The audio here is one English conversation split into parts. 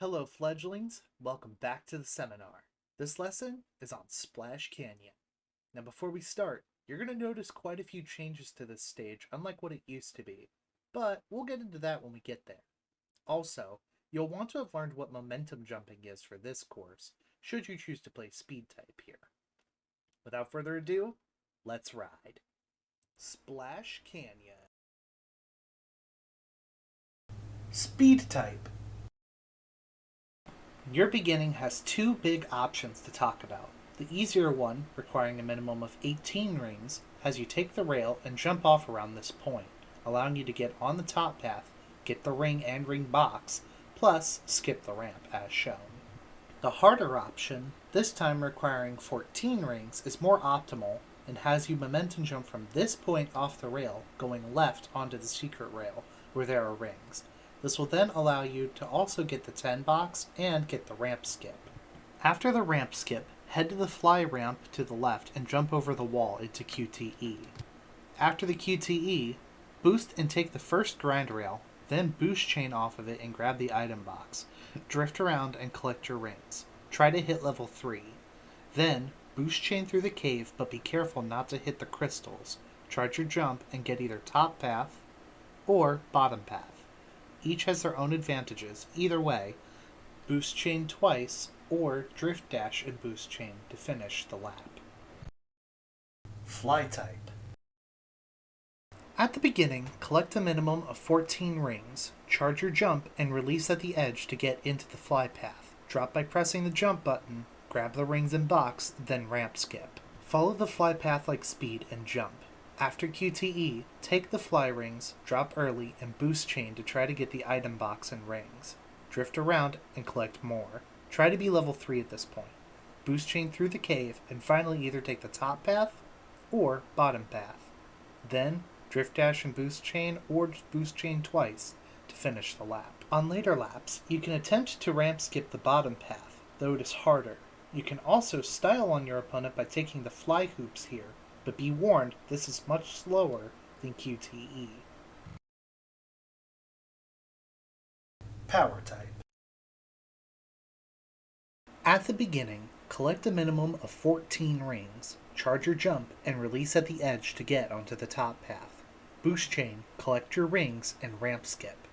Hello, fledglings. Welcome back to the seminar. This lesson is on Splash Canyon. Now, before we start, you're going to notice quite a few changes to this stage, unlike what it used to be. But we'll get into that when we get there. Also, you'll want to have learned what momentum jumping is for this course, should you choose to play speed type here. Without further ado, let's ride. Splash Canyon. Speed type. Your beginning has two big options to talk about. The easier one, requiring a minimum of 18 rings, has you take the rail and jump off around this point, allowing you to get on the top path, get the ring and ring box, plus skip the ramp as shown. The harder option, this time requiring 14 rings, is more optimal and has you momentum jump from this point off the rail, going left onto the secret rail, where there are rings. This will then allow you to also get the 10 box and get the ramp skip. After the ramp skip, head to the fly ramp to the left and jump over the wall into QTE. After the QTE, boost and take the first grind rail, then boost chain off of it and grab the item box. Drift around and collect your rings. Try to hit level 3. Then, boost chain through the cave, but be careful not to hit the crystals. Charge your jump and get either top path or bottom path. Each has their own advantages. Either way, boost chain twice or drift dash and boost chain to finish the lap. Fly type. At the beginning, collect a minimum of 14 rings, charge your jump, and release at the edge to get into the fly path. Drop by pressing the jump button, grab the rings and box, then ramp skip. Follow the fly path like speed and jump. After QTE, take the fly rings, drop early, and boost chain to try to get the item box and rings. Drift around and collect more. Try to be level 3 at this point. Boost chain through the cave, and finally either take the top path or bottom path. Then, drift dash and boost chain or boost chain twice to finish the lap. On later laps, you can attempt to ramp skip the bottom path, though it is harder. You can also style on your opponent by taking the fly hoops here, but be warned, this is much slower than QTE. Power type. At the beginning, collect a minimum of 14 rings, charge your jump, and release at the edge to get onto the top path. Boost chain, collect your rings, and ramp skip.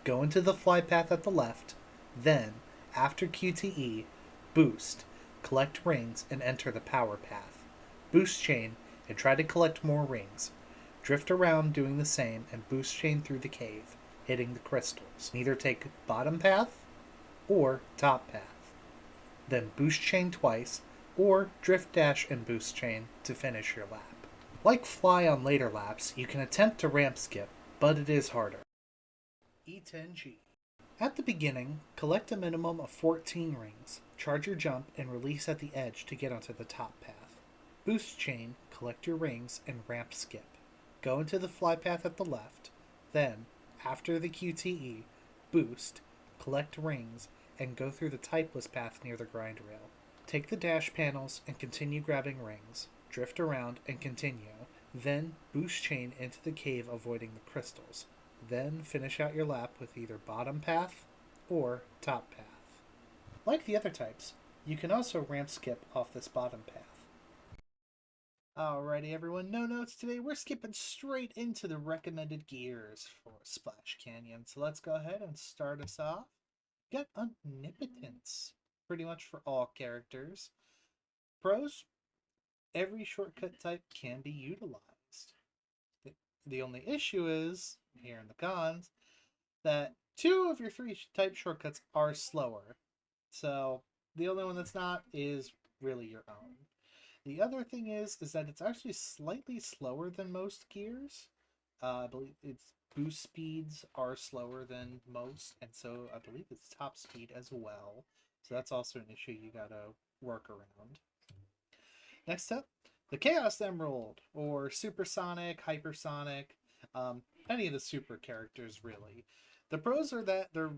Go into the fly path at the left, then, after QTE, boost, collect rings, and enter the power path. Boost chain, and try to collect more rings. Drift around doing the same and boost chain through the cave, hitting the crystals. Either take bottom path or top path. Then boost chain twice, or drift dash and boost chain to finish your lap. Like fly on later laps, you can attempt to ramp skip, but it is harder. E10G. At the beginning, collect a minimum of 14 rings, charge your jump, and release at the edge to get onto the top path. Boost chain, collect your rings, and ramp skip. Go into the fly path at the left, then, after the QTE, boost, collect rings, and go through the typeless path near the grind rail. Take the dash panels and continue grabbing rings, drift around and continue, then boost chain into the cave avoiding the crystals. Then finish out your lap with either bottom path or top path. Like the other types, you can also ramp skip off this bottom path. Alrighty everyone, no notes today. We're skipping straight into the recommended gears for Splash Canyon. So let's go ahead and start us off. Got Omnipotence, pretty much for all characters. Pros, every shortcut type can be utilized. The only issue is, here in the cons, that 2 of your 3 type shortcuts are slower. So the only one that's not is really your own. The other thing is that it's actually slightly slower than most gears. I believe its boost speeds are slower than most, and so I believe it's top speed as well. So that's also an issue you gotta work around. Next up, the Chaos Emerald, or Supersonic, Hypersonic, any of the super characters really. The pros are that they're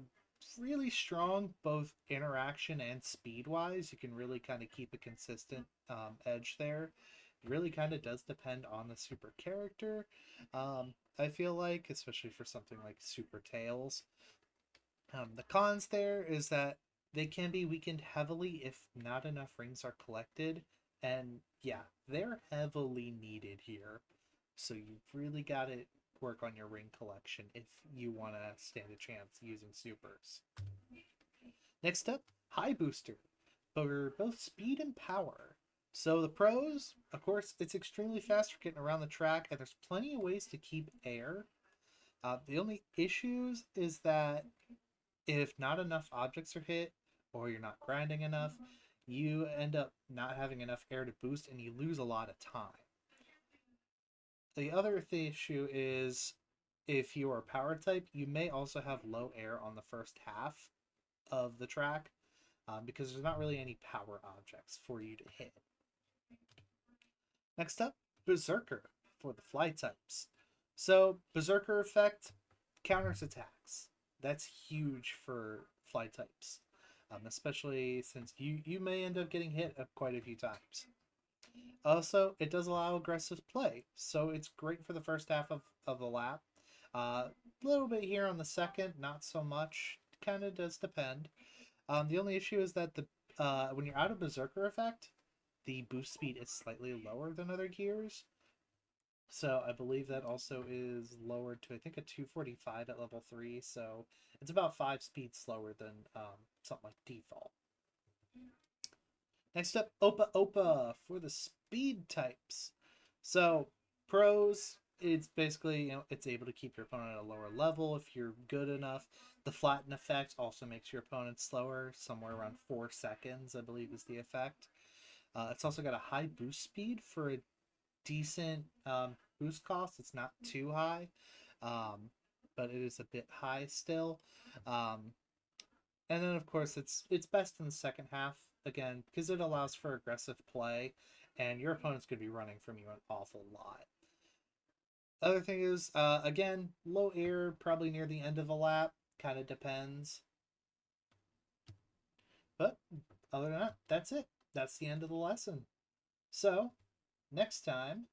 really strong both interaction and speed wise. You can really kind of keep a consistent edge there. It really kind of does depend on the super character. I feel like, especially for something like Super Tails, The cons there is that they can be weakened heavily if not enough rings are collected, and yeah, they're heavily needed here. So you've really got to work on your ring collection if you want to stand a chance using supers. Next up, High Booster, for both speed and power. So the pros, of course, it's extremely fast for getting around the track, and there's plenty of ways to keep air. The only issues is that if not enough objects are hit, or you're not grinding enough, you end up not having enough air to boost, and you lose a lot of time. The other issue is if you are a power type, you may also have low air on the first half of the track because there's not really any power objects for you to hit. Next up, Berserker for the fly types. So, Berserker effect counters attacks. That's huge for fly types, especially since you may end up getting hit quite a few times. Also, it does allow aggressive play, so it's great for the first half of the lap. A little bit here on the second, not so much. Kind of does depend. The only issue is that the when you're out of Berserker effect, the boost speed is slightly lower than other gears. So I believe that also is lowered to I think a 245 at level 3. So it's about 5 speeds slower than something like default. Next up, Opa Opa for the speed types. So pros, it's basically it's able to keep your opponent at a lower level if you're good enough. The flatten effect also makes your opponent slower, somewhere around 4 seconds, I believe, is the effect. It's also got a high boost speed for a decent boost cost. It's not too high, but it is a bit high still. Um, and then of course it's best in the second half again because it allows for aggressive play, and your opponent's going to be running from you an awful lot. Other thing is again low air probably near the end of a lap. Kind of depends, but other than that, that's it. That's the end of the lesson. So next time,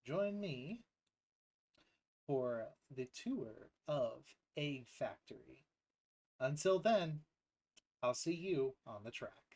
join me for the tour of Egg Factory. Until then, I'll see you on the track.